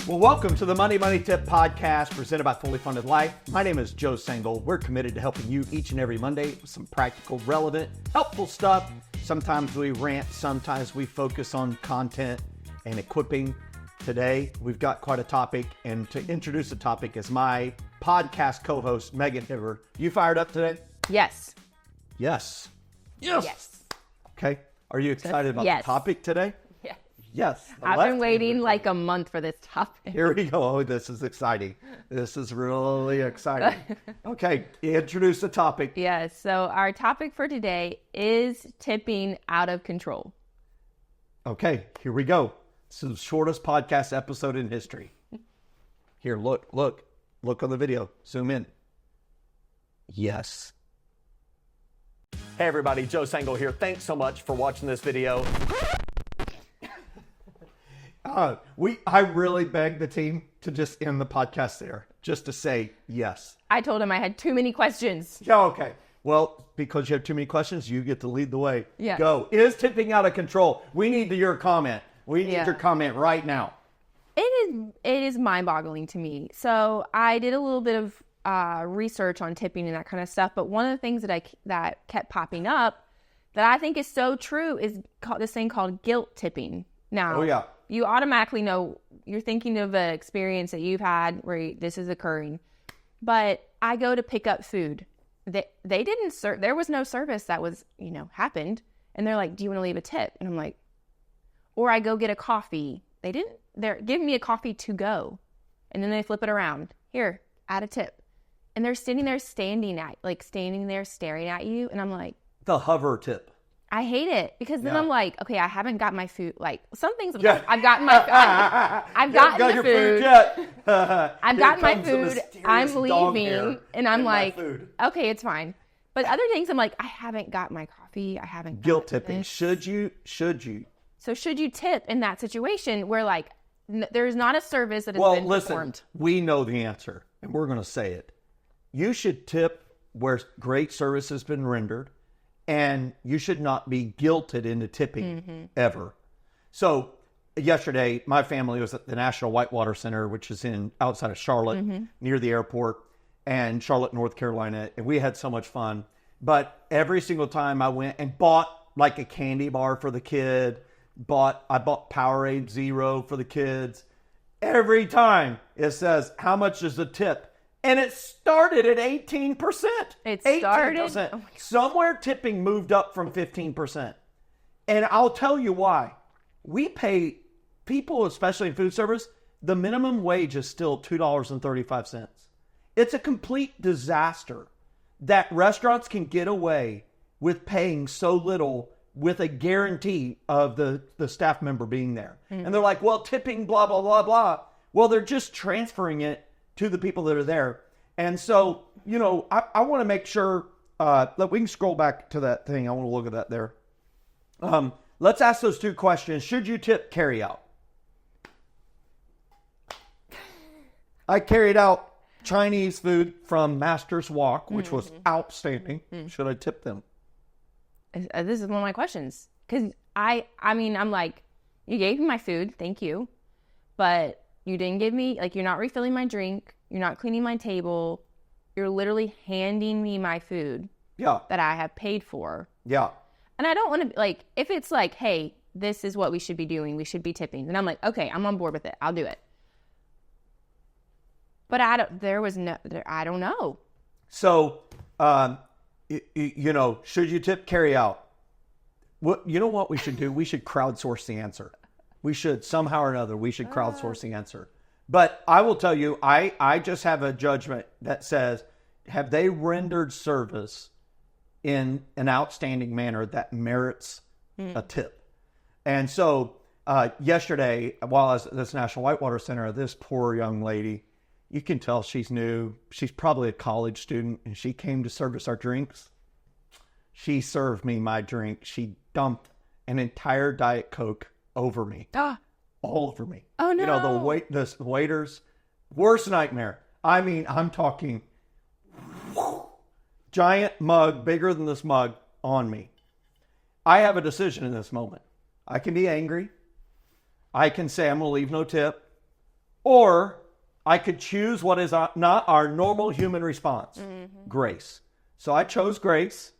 Well, welcome to the Money Tip Podcast presented by Fully Funded Life. My name is Joe Sengel. We're committed to helping you each and every Monday with some practical, relevant, helpful stuff. Sometimes we rant, sometimes we focus on content and equipping. Today, we've got quite a topic, and to introduce the topic is my podcast co-host, Megan Hiver. You fired up today? Yes. Yes. Yes. Okay. Are you excited about Yes. the topic today? Yes. Yes. I've been waiting like a month for this topic. Here we go. Oh, this is exciting. This is really exciting. Okay, introduce the topic. Yes. So our topic for today is tipping out of control. Okay, here we go. This is the shortest podcast episode in history. Here, look on the video. Zoom in. Yes. Hey everybody, Joe Sengel here. Thanks so much for watching this video. I really begged the team to just end the podcast there, just to say yes. I told him I had too many questions. Yeah, okay. Well, because you have too many questions, you get to lead the way. Yeah. Go. Is tipping out of control? We need your comment. We need your comment right now. It is mind-boggling to me. So I did a little bit of research on tipping and that kind of stuff, but one of the things that kept popping up that I think is so true is this thing called guilt tipping. Now, you automatically know you're thinking of an experience that you've had where this is occurring. But I go to pick up food. They didn't serve. There was no service that was, happened. And they're like, do you want to leave a tip? And I'm like, or I go get a coffee. They're giving me a coffee to go. And then they flip it around. Here, add a tip. And they're standing there staring at you. And I'm like, the hover tip. I hate it because then I'm like, okay, I haven't got my food. Like some things I've gotten my, I've gotten the food. I've gotten my food. I'm leaving, and I'm like, okay, it's fine. But other things, I'm like, I haven't got my coffee. I haven't. Guilt tipping. Should you? So should you tip in that situation where like there's not a service that has been performed? We know the answer, and we're going to say it. You should tip where great service has been rendered. And you should not be guilted into tipping ever. So yesterday, my family was at the National Whitewater Center, which is outside of Charlotte, near the airport, and Charlotte, North Carolina. And we had so much fun. But every single time I went and bought like a candy bar for the kid, I bought Powerade Zero for the kids. Every time it says, how much is the tip? And it started at 18%. It started? 18%. Oh, somewhere tipping moved up from 15%. And I'll tell you why. We pay people, especially in food service, the minimum wage is still $2.35. It's a complete disaster that restaurants can get away with paying so little with a guarantee of the staff member being there. And they're like, well, tipping, blah, blah, blah, blah. Well, they're just transferring it to the people that are there. And so, I want to make sure that we can scroll back to that thing. I want to look at that there. Let's ask those two questions. Should you tip carry out? I carried out Chinese food from Master's Wok, which was outstanding. Should I tip them? This is one of my questions. Because I'm like, you gave me my food. Thank you. But you didn't give me, you're not refilling my drink. You're not cleaning my table. You're literally handing me my food that I have paid for. Yeah. And I don't want to, if it's like, hey, this is what we should be doing. We should be tipping. Then I'm like, okay, I'm on board with it. I'll do it. But I don't know. So, should you tip carry out? What we should do? We should crowdsource the answer. We should somehow or another, crowdsource the answer. But I will tell you, I just have a judgment that says, have they rendered service in an outstanding manner that merits a tip? And so yesterday, while I was at this National Whitewater Center, this poor young lady, you can tell she's new. She's probably a college student, and she came to service our drinks. She served me my drink. She dumped an entire Diet Coke over me. All over me. Oh, no. The waiters, worst nightmare. I mean, I'm talking giant mug, bigger than this mug, on me. I have a decision in this moment. I can be angry. I can say I'm going to leave no tip. Or I could choose what is not our normal human response, grace. So I chose grace,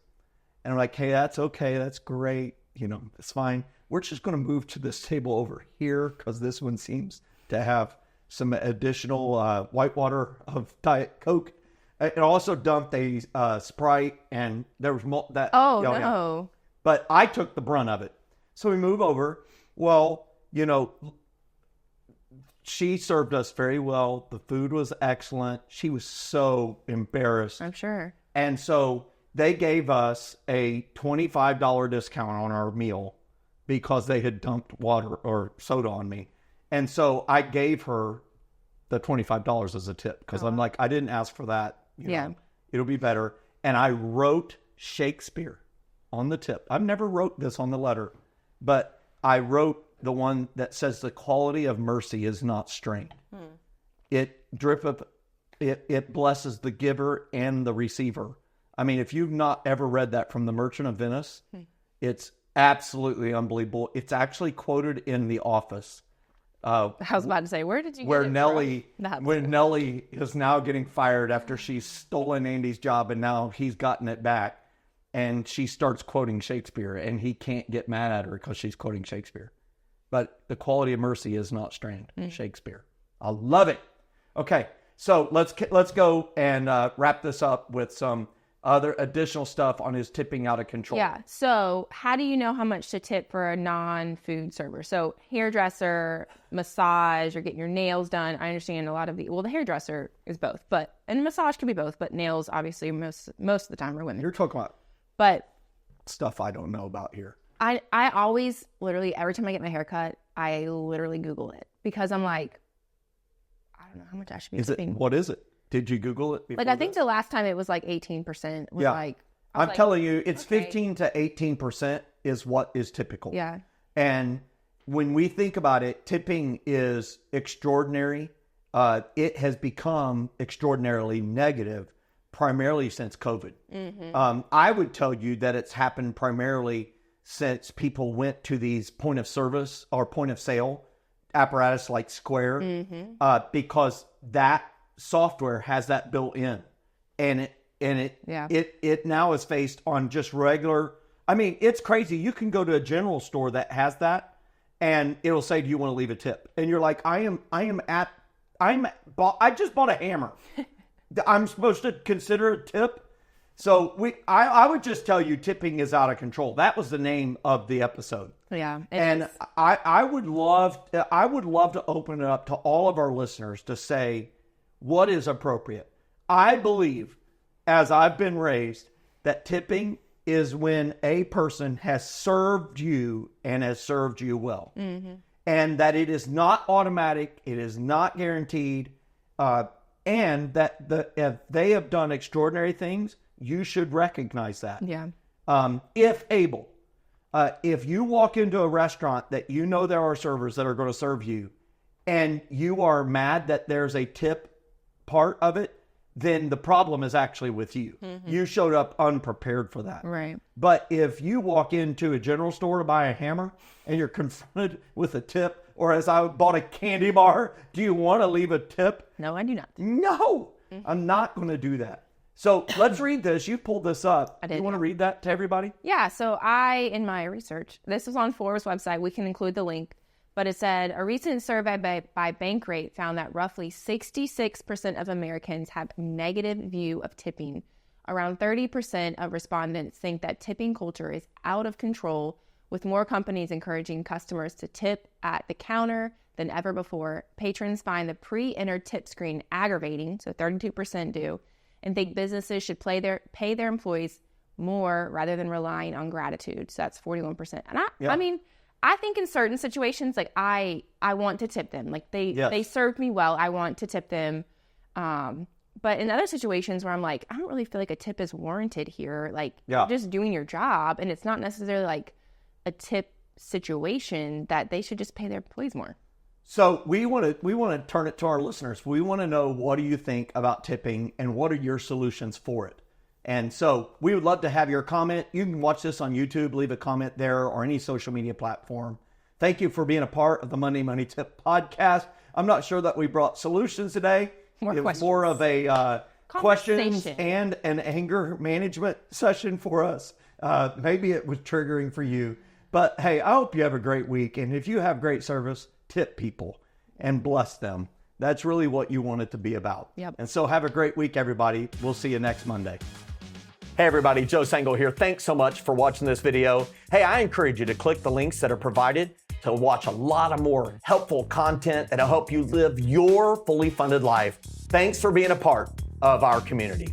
and I'm like, hey, that's okay. That's great. It's fine. We're just going to move to this table over here because this one seems to have some additional white water of Diet Coke. It also dumped a Sprite, and there was that. Oh, no. Yeah. But I took the brunt of it. So we move over. Well, she served us very well. The food was excellent. She was so embarrassed. I'm sure. And so they gave us a $25 discount on our meal because they had dumped water or soda on me. And so I gave her the $25 as a tip because I'm like, I didn't ask for that. It'll be better. And I wrote Shakespeare on the tip. I've never wrote this on the letter, but I wrote the one that says the quality of mercy is not strained. It blesses the giver and the receiver. I mean, if you've not ever read that from The Merchant of Venice, it's absolutely unbelievable. It's actually quoted in The Office. I was about to say, where did you get it from? When Nellie is now getting fired after she's stolen Andy's job and now he's gotten it back, and she starts quoting Shakespeare, and he can't get mad at her because she's quoting Shakespeare. But the quality of mercy is not strained. Shakespeare. I love it. Okay, so let's go and wrap this up with some other additional stuff on his tipping out of control. Yeah. So how do you know how much to tip for a non-food server? So hairdresser, massage, or getting your nails done. I understand a lot of the hairdresser is both, and massage can be both, but nails obviously most of the time are women. You're talking about stuff I don't know about here. I always literally, every time I get my hair cut, I literally Google it because I'm like, I don't know how much I should be tipping. What is it? Did you Google it before? I think the last time it was 18%. I'm telling you, it's 15 to 18% is what is typical. Yeah. And when we think about it, tipping is extraordinary. It has become extraordinarily negative, primarily since COVID. I would tell you that it's happened primarily since people went to these point of service or point of sale apparatus like Square, because that software has that built in, and it now is based on just regular. I mean, it's crazy. You can go to a general store that has that, and it'll say, "Do you want to leave a tip?" And you're like, I just bought a hammer. I'm supposed to consider a tip. So I would just tell you, tipping is out of control. That was the name of the episode. Yeah, and I would love to open it up to all of our listeners to say what is appropriate. I believe, as I've been raised, that tipping is when a person has served you and has served you well, and that it is not automatic, it is not guaranteed, and that if they have done extraordinary things, you should recognize that. Yeah. If able. If you walk into a restaurant that you know there are servers that are going to serve you, and you are mad that there's a tip part of it, then the problem is actually with you. You showed up unprepared for that. Right. But if you walk into a general store to buy a hammer and you're confronted with a tip, or as I bought a candy bar, do you want to leave a tip? No, I do not. No, I'm not going to do that. So let's read this. You pulled this up. I did. You want to read that to everybody? Yeah. So in my research, this was on Forbes' website. We can include the link. But it said, a recent survey by Bankrate found that roughly 66% of Americans have a negative view of tipping. Around 30% of respondents think that tipping culture is out of control, with more companies encouraging customers to tip at the counter than ever before. Patrons find the pre-entered tip screen aggravating, so 32% do, and think businesses should pay their employees more rather than relying on gratitude. So that's 41%. And I mean, I think in certain situations, like I want to tip them. Like they served me well. I want to tip them. But in other situations where I'm like, I don't really feel like a tip is warranted here. Like you're just doing your job, and it's not necessarily like a tip situation, that they should just pay their employees more. So we want to turn it to our listeners. We want to know, what do you think about tipping, and what are your solutions for it? And so we would love to have your comment. You can watch this on YouTube, leave a comment there, or any social media platform. Thank you for being a part of the Monday Money Tip podcast. I'm not sure that we brought solutions today. More it was questions. more of a questions Conversation. and an anger management session for us. Maybe it was triggering for you. But hey, I hope you have a great week. And if you have great service, tip people and bless them. That's really what you want it to be about. Yep. And so have a great week, everybody. We'll see you next Monday. Hey everybody, Joe Sangl here. Thanks so much for watching this video. Hey, I encourage you to click the links that are provided to watch a lot of more helpful content that'll help you live your fully funded life. Thanks for being a part of our community.